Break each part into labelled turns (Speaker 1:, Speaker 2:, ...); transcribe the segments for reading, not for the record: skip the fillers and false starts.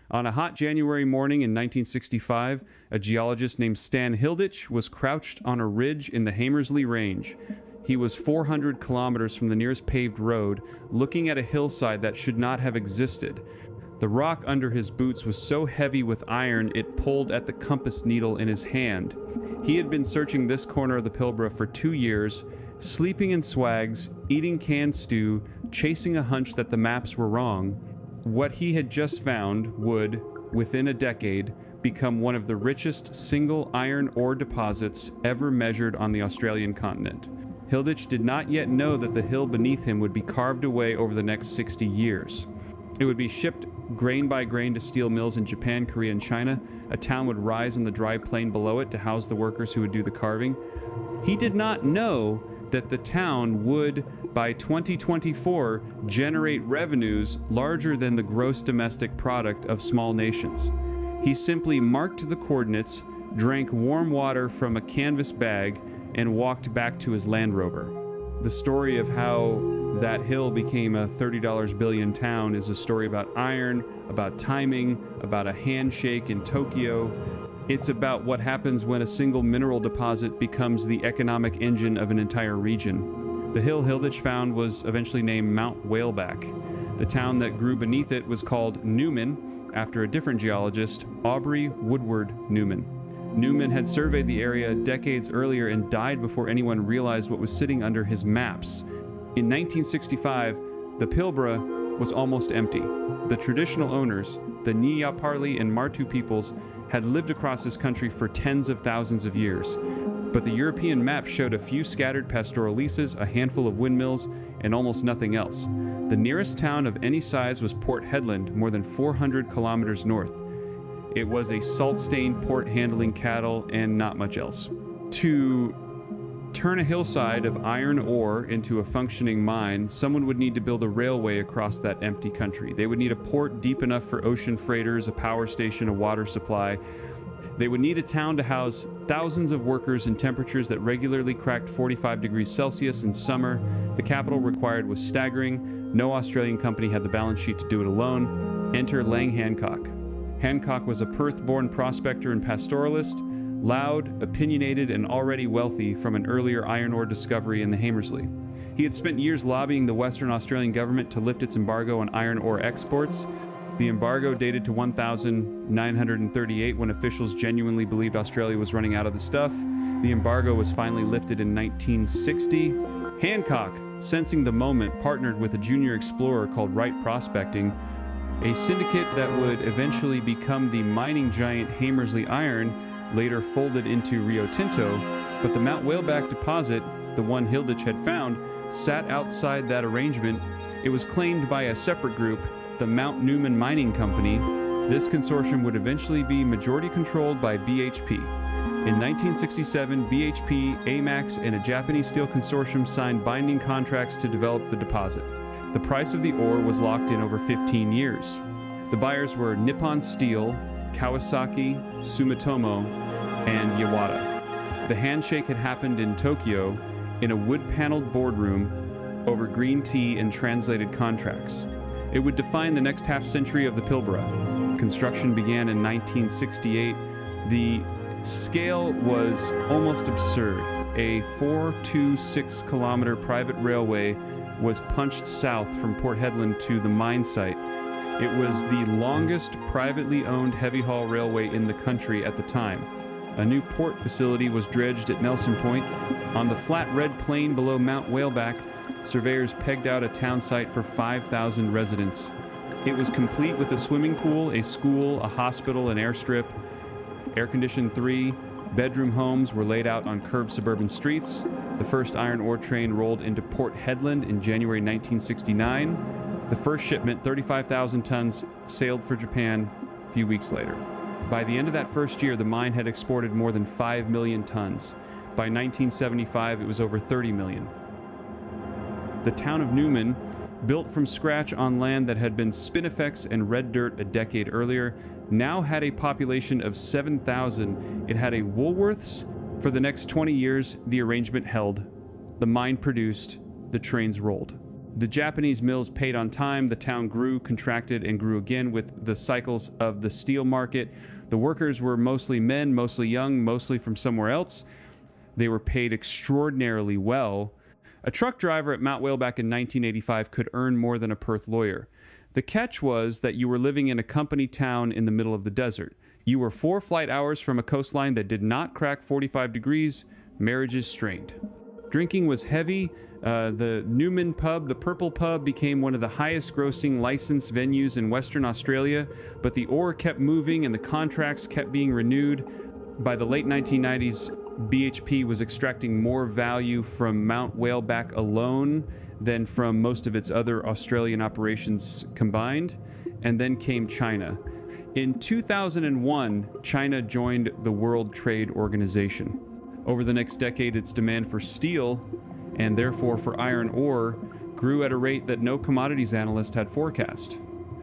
Speaker 1: On a hot January morning in 1965, a geologist named Stan Hilditch was crouched on a ridge in the Hamersley Range. He was 400 kilometers from the nearest paved road, looking at a hillside that should not have existed. The rock under his boots was so heavy with iron it pulled at the compass needle in his hand. He had been searching this corner of the Pilbara for 2 years, sleeping in swags, eating canned stew, chasing a hunch that the maps were wrong. What he had just found would, within a decade, become one of the richest single iron ore deposits ever measured on the Australian continent. Hilditch did not yet know that the hill beneath him would be carved away over the next 60 years. It would be shipped grain by grain to steel mills in Japan, Korea, and China. A town would rise in the dry plain below it to house the workers who would do the carving. He did not know that the town would, by 2024, generate revenues larger than the gross domestic product of small nations. He simply marked the coordinates, drank warm water from a canvas bag, and walked back to his Land Rover. The story of how that hill became a $30 billion town is a story about iron, about timing, about a handshake in Tokyo. It's about what happens when a single mineral deposit becomes the economic engine of an entire region. The hill Hilditch found was eventually named Mount Whaleback. The town that grew beneath it was called Newman, after a different geologist, Aubrey Woodward Newman. Newman had surveyed the area decades earlier and died before anyone realized what was sitting under his maps. In 1965, the Pilbara was almost empty. The traditional owners, the Nyiyaparli and Martu peoples, had lived across this country for tens of thousands of years. But the European map showed a few scattered pastoral leases, a handful of windmills, and almost nothing else. The nearest town of any size was Port Hedland, more than 400 kilometers north. It was a salt-stained port handling cattle and not much else. To turn a hillside of iron ore into a functioning mine, someone would need to build a railway across that empty country. They would need a port deep enough for ocean freighters, a power station, a water supply. They would need a town to house thousands of workers in temperatures that regularly cracked 45 degrees Celsius in summer. The capital required was staggering. No Australian company had the balance sheet to do it alone. Enter Lang Hancock. Hancock was a Perth-born prospector and pastoralist, loud, opinionated, and already wealthy from an earlier iron ore discovery in the Hamersley. He had spent years lobbying the Western Australian government to lift its embargo on iron ore exports. The embargo dated to 1938 when officials genuinely believed Australia was running out of the stuff. The embargo was finally lifted in 1960. Hancock, sensing the moment, partnered with a junior explorer called Wright Prospecting, a syndicate that would eventually become the mining giant Hamersley Iron, later folded into Rio Tinto. But the Mount Whaleback deposit, the one Hilditch had found, sat outside that arrangement. It was claimed by a separate group, the Mount Newman Mining Company. This consortium would eventually be majority controlled by BHP. In 1967, BHP, AMAX, and a Japanese steel consortium signed binding contracts to develop the deposit. The price of the ore was locked in over 15 years. The buyers were Nippon Steel, Kawasaki, Sumitomo, and Yawata. The handshake had happened in Tokyo in a wood-paneled boardroom over green tea and translated contracts. It would define the next half-century of the Pilbara. Construction began in 1968. The scale was almost absurd. A 426-kilometer private railway was punched south from Port Hedland to the mine site. It was the longest privately owned heavy-haul railway in the country at the time. A new port facility was dredged at Nelson Point. On the flat red plain below Mount Whaleback, surveyors pegged out a town site for 5,000 residents. It was complete with a swimming pool, a school, a hospital, an airstrip. Air-conditioned 3-bedroom homes were laid out on curved suburban streets. The first iron ore train rolled into Port Hedland in January 1969. The first shipment, 35,000 tons, sailed for Japan a few weeks later. By the end of that first year, the mine had exported more than 5 million tons. By 1975, it was over 30 million. The town of Newman, built from scratch on land that had been spinifex and red dirt a decade earlier, now had a population of 7,000. It had a Woolworths. For the next 20 years, the arrangement held. The mine produced, the trains rolled. The Japanese mills paid on time, the town grew, contracted, and grew again with the cycles of the steel market. The workers were mostly men, mostly young, mostly from somewhere else. They were paid extraordinarily well. A truck driver at Mount Whaleback in 1985 could earn more than a Perth lawyer. The catch was that you were living in a company town in the middle of the desert. You were 4 flight hours from a coastline that did not crack 45 degrees. Marriages strained. Drinking was heavy. The Newman pub, the Purple pub, became one of the highest grossing licensed venues in Western Australia, but the ore kept moving and the contracts kept being renewed. By the late 1990s, BHP was extracting more value from Mount Whaleback alone than from most of its other Australian operations combined. And then came China. In 2001, China joined the World Trade Organization. Over the next decade, its demand for steel, and therefore for iron ore, grew at a rate that no commodities analyst had forecast.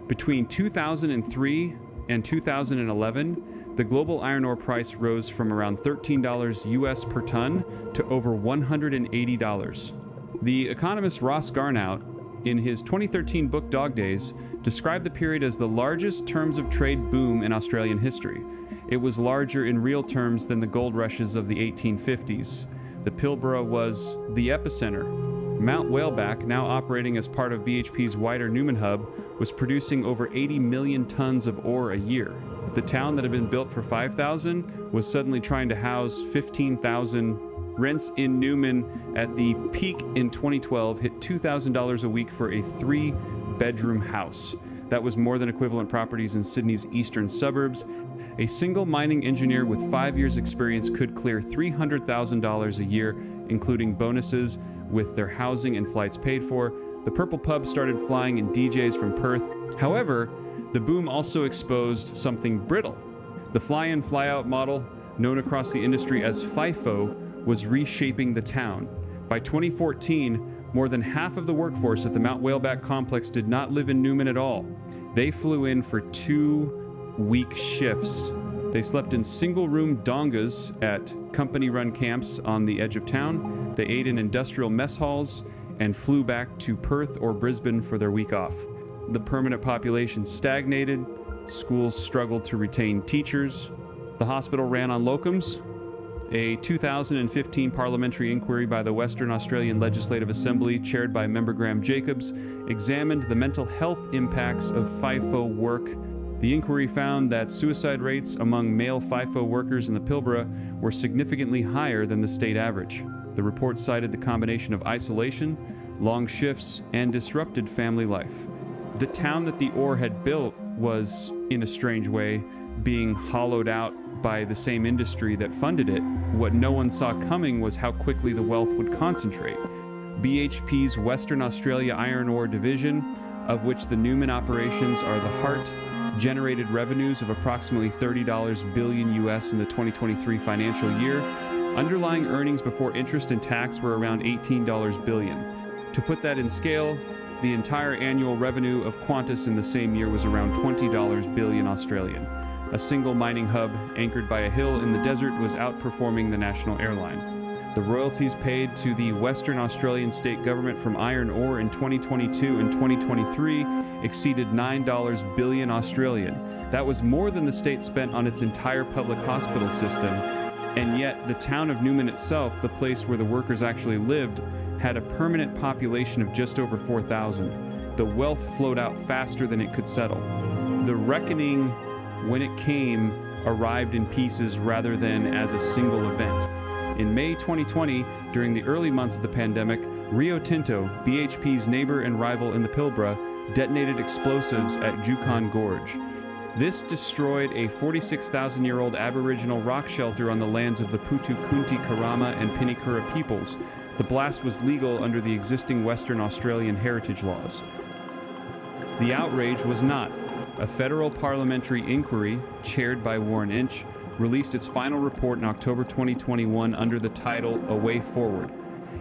Speaker 1: Between 2003 and 2011, the global iron ore price rose from around $13 US per ton to over $180. The economist Ross Garnout, in his 2013 book Dog Days, described the period as the largest terms of trade boom in Australian history. It was larger in real terms than the gold rushes of the 1850s. The Pilbara was the epicenter. Mount Whaleback, now operating as part of BHP's wider Newman hub, was producing over 80 million tons of ore a year. The town that had been built for 5,000 was suddenly trying to house 15,000. Rents in Newman at the peak in 2012 hit $2,000 a week for a 3-bedroom house. That was more than equivalent properties in Sydney's eastern suburbs. A single mining engineer with 5 years' experience could clear $300,000 a year, including bonuses, with their housing and flights paid for. The Purple Pub started flying in DJs from Perth. However, the boom also exposed something brittle. The fly-in, fly-out model, known across the industry as FIFO, was reshaping the town. By 2014, more than half of the workforce at the Mount Whaleback complex did not live in Newman at all. They flew in for 2-week shifts. They slept in single-room dongas at company-run camps on the edge of town. They ate in industrial mess halls and flew back to Perth or Brisbane for their week off. The permanent population stagnated. Schools struggled to retain teachers. The hospital ran on locums. A 2015 parliamentary inquiry by the Western Australian Legislative Assembly, chaired by member Graham Jacobs, examined the mental health impacts of FIFO work. The inquiry found that suicide rates among male FIFO workers in the Pilbara were significantly higher than the state average. The report cited the combination of isolation, long shifts, and disrupted family life. The town that the ore had built was, in a strange way, being hollowed out by the same industry that funded it. What no one saw coming was how quickly the wealth would concentrate. BHP's Western Australia Iron Ore Division, of which the Newman operations are the heart, generated revenues of approximately $30 billion US in the 2023 financial year. Underlying earnings before interest and tax were around $18 billion. To put that in scale, the entire annual revenue of Qantas in the same year was around $20 billion Australian. A single mining hub anchored by a hill in the desert was outperforming the national airline. The royalties paid to the Western Australian state government from iron ore in 2022 and 2023 exceeded $9 billion Australian. That was more than the state spent on its entire public hospital system, and yet the town of Newman itself, the place where the workers actually lived, had a permanent population of just over 4,000. The wealth flowed out faster than it could settle. The reckoning, when it came, arrived in pieces rather than as a single event. In May 2020, during the early months of the pandemic, Rio Tinto, BHP's neighbor and rival in the Pilbara, detonated explosives at Juukan Gorge. This destroyed a 46,000-year-old Aboriginal rock shelter on the lands of the Putu Kunti Karama and Pinikura peoples. The blast was legal under the existing Western Australian heritage laws. The outrage was not. A federal parliamentary inquiry, chaired by Warren Inch, released its final report in October 2021 under the title A Way Forward.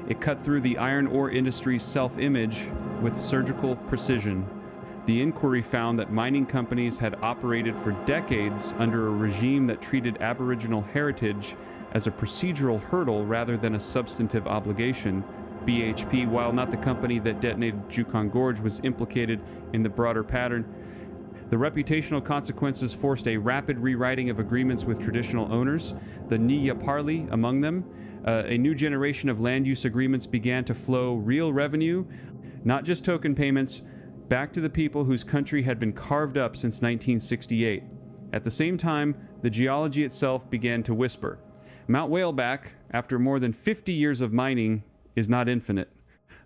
Speaker 1: It cut through the iron ore industry's self-image with surgical precision. The inquiry found that mining companies had operated for decades under a regime that treated Aboriginal heritage as a procedural hurdle rather than a substantive obligation. BHP, while not the company that detonated Juukan Gorge, was implicated in the broader pattern. The reputational consequences forced a rapid rewriting of agreements with traditional owners, the Nyiyaparli among them. A new generation of land use agreements began to flow real revenue, not just token payments, back to the people whose country had been carved up since 1968. At the same time, the geology itself began to whisper. Mount Whaleback, after more than 50 years of mining, is not infinite.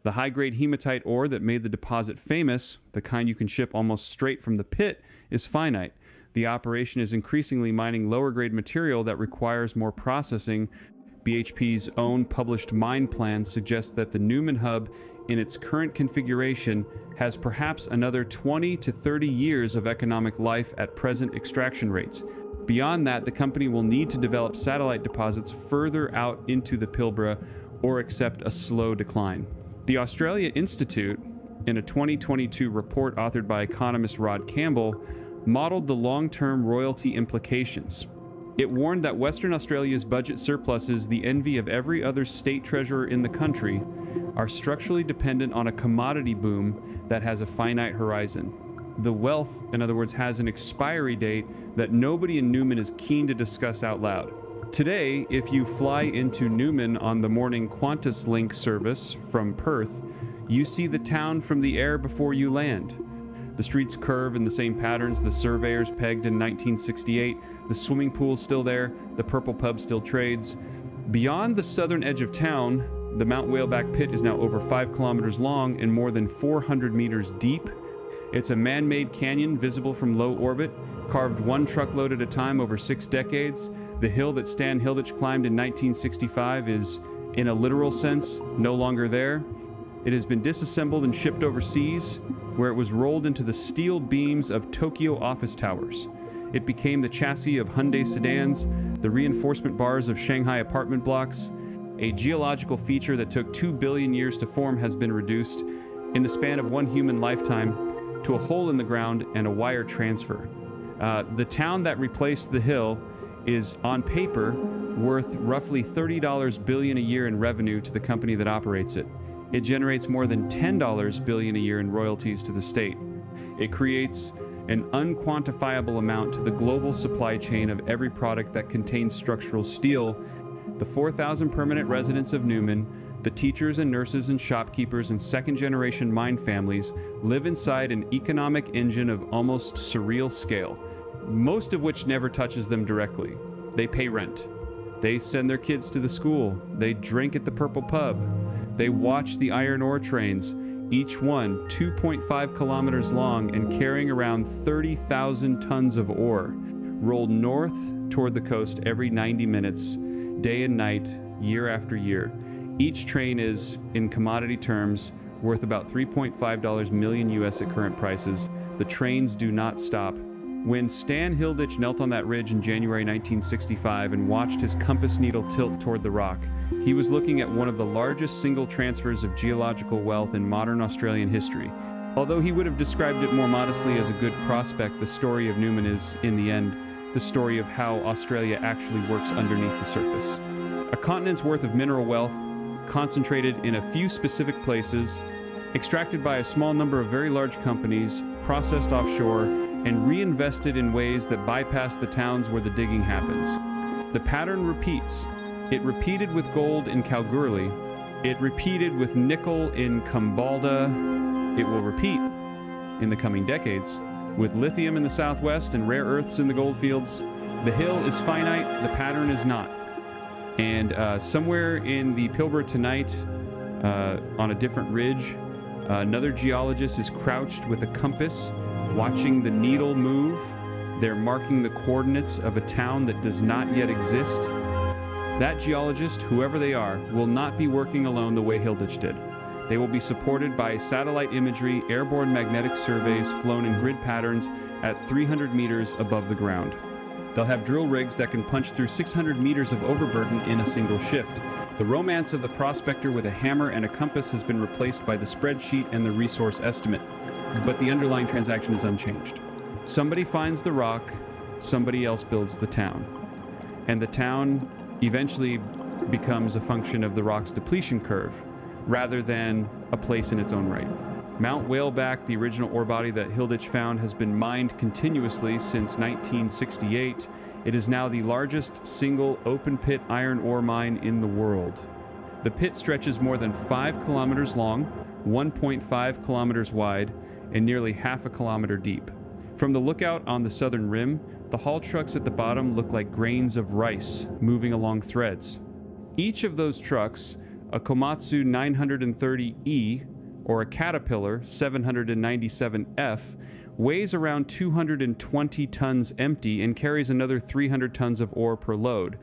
Speaker 1: The high-grade hematite ore that made the deposit famous, the kind you can ship almost straight from the pit, is finite. The operation is increasingly mining lower-grade material that requires more processing. BHP's own published mine plan suggests that the Newman hub, in its current configuration, has perhaps another 20 to 30 years of economic life at present extraction rates. Beyond that, the company will need to develop satellite deposits further out into the Pilbara or accept a slow decline. The Australia Institute, in a 2022 report authored by economist Rod Campbell, modeled the long-term royalty implications. It warned that Western Australia's budget surpluses, the envy of every other state treasurer in the country, are structurally dependent on a commodity boom that has a finite horizon. The wealth, in other words, has an expiry date that nobody in Newman is keen to discuss out loud. Today, if you fly into Newman on the morning Qantas Link service from Perth, you see the town from the air before you land. The streets curve in the same patterns the surveyors pegged in 1968, the swimming pool's still there, the purple pub still trades. Beyond the southern edge of town, the Mount Whaleback pit is now over 5 kilometers long and more than 400 meters deep. It's a man-made canyon visible from low orbit, carved one truckload at a time over 6 decades. The hill that Stan Hilditch climbed in 1965 is, in a literal sense, no longer there. It has been disassembled and shipped overseas, where it was rolled into the steel beams of Tokyo office towers. It became the chassis of Hyundai sedans, the reinforcement bars of Shanghai apartment blocks. A geological feature that took 2 billion years to form has been reduced, in the span of one human lifetime, to a hole in the ground and a wire transfer. The town that replaced the hill is, on paper, worth roughly $30 billion a year in revenue to the company that operates it. It generates more than $10 billion a year in royalties to the state. It creates an unquantifiable amount to the global supply chain of every product that contains structural steel. The 4,000 permanent residents of Newman, the teachers and nurses and shopkeepers and second-generation mine families live inside an economic engine of almost surreal scale, most of which never touches them directly. They pay rent. They send their kids to the school. They drink at the Purple Pub. They watch the iron ore trains, each one 2.5 kilometers long and carrying around 30,000 tons of ore, rolled north toward the coast every 90 minutes, day and night, year after year. Each train is, in commodity terms, worth about $3.5 million US at current prices. The trains do not stop. When Stan Hilditch knelt on that ridge in January 1965 and watched his compass needle tilt toward the rock, he was looking at one of the largest single transfers of geological wealth in modern Australian history. Although he would have described it more modestly as a good prospect, the story of Newman is, in the end, the story of how Australia actually works underneath the surface. A continent's worth of mineral wealth, concentrated in a few specific places, extracted by a small number of very large companies, processed offshore, and reinvested in ways that bypass the towns where the digging happens. The pattern repeats. It repeated with gold in Kalgoorlie. It repeated with nickel in Kambalda. It will repeat in the coming decades with lithium in the southwest and rare earths in the goldfields. The hill is finite, the pattern is not. And somewhere in the Pilbara tonight, on a different ridge, another geologist is crouched with a compass, watching the needle move. They're marking the coordinates of a town that does not yet exist. That geologist, whoever they are, will not be working alone the way Hilditch did. They will be supported by satellite imagery, airborne magnetic surveys flown in grid patterns at 300 meters above the ground. They'll have drill rigs that can punch through 600 meters of overburden in a single shift. The romance of the prospector with a hammer and a compass has been replaced by the spreadsheet and the resource estimate, but the underlying transaction is unchanged. Somebody finds the rock, somebody else builds the town. And the town eventually becomes a function of the rock's depletion curve. rather than a place in its own right. Mount Whaleback, the original ore body that Hilditch found, has been mined continuously since 1968. It is now the largest single open-pit iron ore mine in the world. The pit stretches more than 5 kilometers long, 1.5 kilometers wide, and nearly half a kilometer deep. From the lookout on the southern rim, the haul trucks at the bottom look like grains of rice moving along threads. Each of those trucks, a Komatsu 930E or a Caterpillar 797F, weighs around 220 tons empty and carries another 300 tons of ore per load.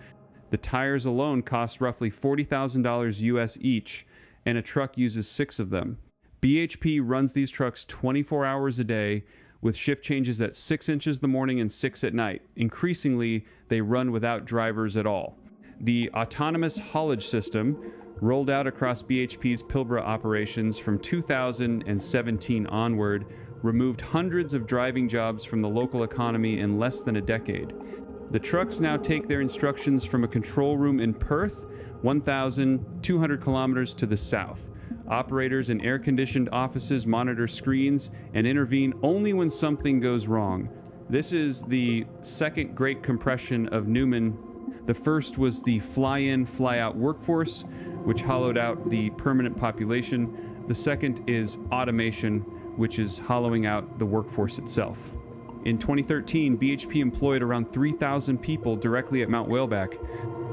Speaker 1: The tires alone cost roughly $40,000 US each, and a truck uses 6 of them. BHP runs these trucks 24 hours a day, with shift changes at 6 inches in the morning and 6 at night. Increasingly, they run without drivers at all. The autonomous haulage system, rolled out across BHP's Pilbara operations from 2017 onward, removed hundreds of driving jobs from the local economy in less than a decade. The trucks now take their instructions from a control room in Perth, 1,200 kilometers to the south. Operators in air-conditioned offices monitor screens and intervene only when something goes wrong. This is the second great compression of Newman. The first was the fly-in, fly-out workforce, which hollowed out the permanent population. The second is automation, which is hollowing out the workforce itself. In 2013, BHP employed around 3,000 people directly at Mount Whaleback.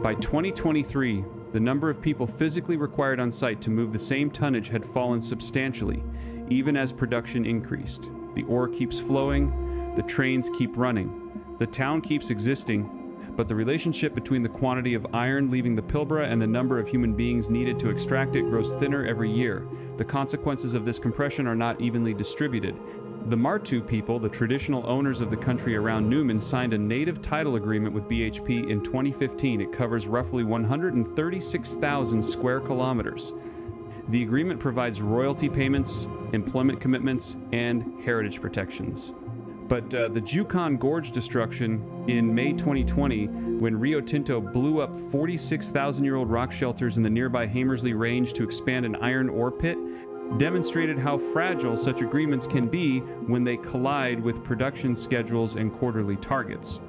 Speaker 1: By 2023, the number of people physically required on site to move the same tonnage had fallen substantially, even as production increased. The ore keeps flowing, the trains keep running, the town keeps existing, but the relationship between the quantity of iron leaving the Pilbara and the number of human beings needed to extract it grows thinner every year. The consequences of this compression are not evenly distributed. The Martu people, the traditional owners of the country around Newman, signed a native title agreement with BHP in 2015. It covers roughly 136,000 square kilometers. The agreement provides royalty payments, employment commitments, and heritage protections. But the Juukan Gorge destruction in May 2020, when Rio Tinto blew up 46,000-year-old rock shelters in the nearby Hamersley Range to expand an iron ore pit, demonstrated how fragile such agreements can be when they collide with production schedules and quarterly targets.